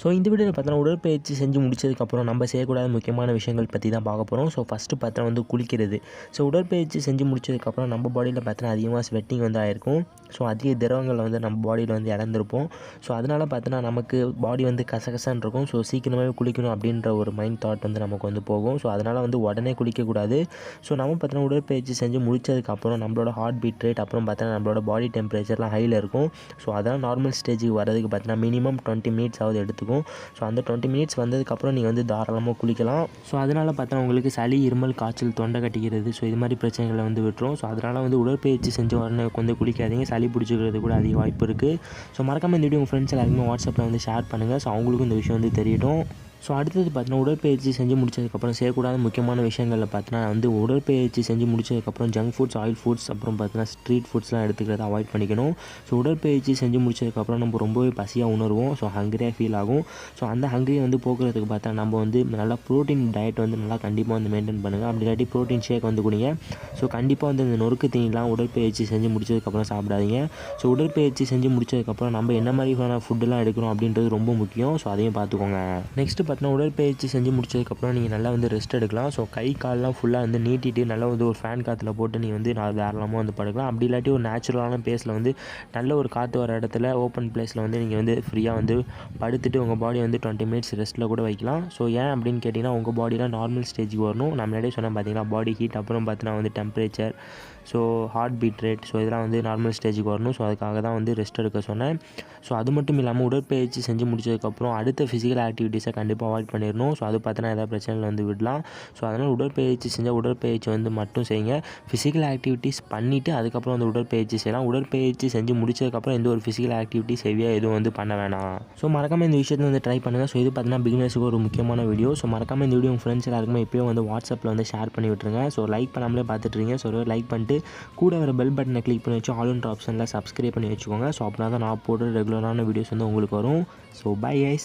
So இந்த வீடியோவில் பார்த்தோன்னா உடற்பயிற்சி செஞ்சு முடிச்சதுக்கப்புறம் நம்ம செய்யக்கூடாத முக்கியமான விஷயங்கள் பற்றி தான் பார்க்க போகிறோம். ஸோ ஃபஸ்ட்டு பார்த்தோன்னா வந்து குளிக்கிறது. ஸோ உடற்பயிற்சி செஞ்சு முடிச்சதுக்கப்புறம் நம்ம பாடியில் பார்த்தோன்னா அதிகமாக ஸ்வெட்டிங் வந்து ஆயிருக்கும். ஸோ அதிக திரவங்கள் வந்து நம்ம பாடியில் வந்து இழந்திருப்போம். ஸோ அதனால் பார்த்தோன்னா நமக்கு பாடி வந்து கசகசன்னு இருக்கும். ஸோ சீக்கிரமாகவே குளிக்கணும் அப்படின்ற ஒரு மைண்ட் தாட் வந்து நமக்கு வந்து போகும். ஸோ அதனால் வந்து உடனே குளிக்கக்கூடாது. ஸோ நம்ம பார்த்தோன்னா உடற்பயிற்சி செஞ்சு முடிச்சதுக்கப்புறம் நம்மளோட ஹார்ட் பீட் ரேட் அப்புறம் பார்த்தோன்னா நம்மளோட பாடி டெம்பரேச்சர்லாம் ஹையில் இருக்கும். ஸோ அதெல்லாம் நார்மல் ஸ்டேஜுக்கு வரதுக்கு பார்த்தோன்னா மினிமம் 20 மினிட்ஸ் ஆகுது எடுத்துக்கும். ஸோ அந்த 20 மினிட்ஸ் வந்ததுக்கப்புறம் நீங்கள் வந்து தாராளமாக குளிக்கலாம். ஸோ அதனால் பார்த்தா உங்களுக்கு சளி, இருமல், காய்ச்சல், தொண்டை கட்டிக்கிறது ஸோ இது மாதிரி பிரச்சனைகளை வந்து விட்டுரும். ஸோ அதனால் வந்து உடற்பயிற்சி செஞ்ச உடனே வந்து குளிக்காதீங்க. சளி பிடிச்சிக்கிறது கூட அதிக வாய்ப்பு இருக்குது. ஸோ மறக்காமல் இந்த வீடியோ உங்கள் ஃப்ரெண்ட்ஸ் எல்லாருக்குமே வாட்ஸ்அப்பில் வந்து ஷேர் பண்ணுங்கள். ஸோ அவங்களுக்கும் இந்த விஷயம் வந்து தெரியட்டும். ஸோ அடுத்தது பார்த்தீங்கன்னா உடற்பயிற்சி செஞ்சு முடிச்சதுக்கப்புறம் செய்யக்கூடாத முக்கியமான விஷயங்களில் பார்த்தீங்கன்னா வந்து உடற்பயிற்சி செஞ்சு முடிச்சதுக்கப்புறம் ஜங்க் ஃபுட்ஸ், ஆயில் ஃபுட்ஸ் அப்புறம் பார்த்தீங்கன்னா ஸ்ட்ரீட் ஃபுட்ஸ்லாம் எடுத்துக்கிறத அவாய்ட் பண்ணிக்கணும். ஸோ உடற்பயிற்சி செஞ்சு முடிச்சதுக்கப்புறம் நம்ம ரொம்பவே பசியாக உணர்வோம். ஸோ ஹங்கரியாக ஃபீல் ஆகும். ஸோ அந்த ஹங்கரியை வந்து போக்குறதுக்கு பார்த்தா நம்ம வந்து நல்லா ப்ரோட்டீன் டயட் வந்து நல்லா கண்டிப்பாக வந்து மெயின்டைன் பண்ணுங்கள். அப்படி இல்லாட்டி ப்ரோட்டீன் ஷேக் வந்து குடிங்க. ஸோ கண்டிப்பாக வந்து இந்த நொறுக்கு தீனிலாம் உடற்பயிற்சி செஞ்சு முடிச்சதுக்கப்புறம் சாப்பிடாதீங்க. ஸோ உடற்பயிற்சி செஞ்சு முடிச்சதுக்கப்புறம் நம்ம என்ன மாதிரியான ஃபுட்டெல்லாம் எடுக்கணும் அப்படின்றது ரொம்ப முக்கியம். ஸோ அதையும் பார்த்துக்கோங்க. நெக்ஸ்ட்டு பார்த்தீங்கன்னா உடற்பயிற்சி செஞ்சு முடிச்சதுக்கப்புறம் நீங்கள் நல்லா வந்து ரெஸ்ட் எடுக்கலாம். ஸோ கை கால்லாம் ஃபுல்லாக வந்து நீட்டிட்டு நல்லா வந்து ஒரு ஃபேன் காற்றுல போட்டு நீங்கள் வந்து தாராளமாக வந்து படுக்கலாம். அப்படி இல்லாட்டி ஒரு நேச்சுரலான பிளேஸில் வந்து நல்ல ஒரு காற்று வர இடத்துல ஓப்பன் பிளேஸில் வந்து நீங்கள் வந்து ஃப்ரீயாக வந்து படுத்துட்டு உங்கள் பாடி வந்து 20 மினிட்ஸ் ரெஸ்ட்டில் கூட வைக்கலாம். ஸோ ஏன் அப்படின்னு கேட்டிங்கன்னா உங்கள் பாடியில் நார்மல் ஸ்டேஜுக்கு வரணும். நான் முன்னாடியே சொன்னேன் பார்த்தீங்கன்னா பாடி ஹீட் அப்புறம் பார்த்தீங்கன்னா வந்து temperature, so heart beat rate so இதெல்லாம் வந்து நார்மல் ஸ்டேஜுக்கு வரணும். ஸோ அதுக்காக தான் வந்து ரெஸ்ட் எடுக்க சொன்னேன். ஸோ அது மட்டும் இல்லாமல் உடற்பயிற்சி செஞ்சு முடிச்சதுக்கப்புறம் அடுத்த ஃபிசிக்கல் ஆக்டிவிட்டீஸை கண்டிப்பாக அவாய்ட் பண்ணிடணும். ஸோ அது பார்த்தீங்கன்னா ஏதாவது பிரச்சனைகள் வந்து விடலாம். ஸோ அதனால் உடற்பயிற்சி செஞ்சால் உடற்பயிற்சி வந்து மட்டும் செய்யுங்க. ஃபிசிக்கல் ஆக்டிவிட்டீஸ் பண்ணிவிட்டு அதுக்கப்புறம் வந்து உடற்பயிற்சி செய்யலாம். உடற்பயிற்சி செஞ்சு முடிச்சதுக்கப்புறம் எந்த ஒரு ஃபிசிக்கல் ஆக்டிவிட்டீஸ் ஹெவியாக எதுவும் வந்து பண்ண வேணாம். ஸோ மறக்காமல் இந்த விஷயத்தை வந்து ட்ரை பண்ணுங்கள். ஸோ இது பார்த்தீங்கன்னா பிகினர்ஸுக்கு ஒரு முக்கியமான வீடியோ. ஸோ மறக்காமல் இந்த வீடியோ உங்கள் ஃப்ரெண்ட்ஸ் எல்லாருக்குமே இப்போயே வந்து வாட்ஸ்அப்பில் வந்து ஷேர் பண்ணி விட்டுருங்க. ஸோ லைக் பண்ணாமலே பார்த்துட்ருங்க. ஸோ லைக் பண்ணிட்டு கூட வர பெல் பட்டனை கிளிக் பண்ணி வச்சு ஆல் இன்ட்ரு ஆப்ஷனில் சப்ஸ்கிரைப் பண்ணி வச்சுக்கோங்க. ஸோ அப்படின்னா தான் நான் போடுற ரெகுலரான வீடியோஸ் வந்து உங்களுக்கு வரும். So bye guys.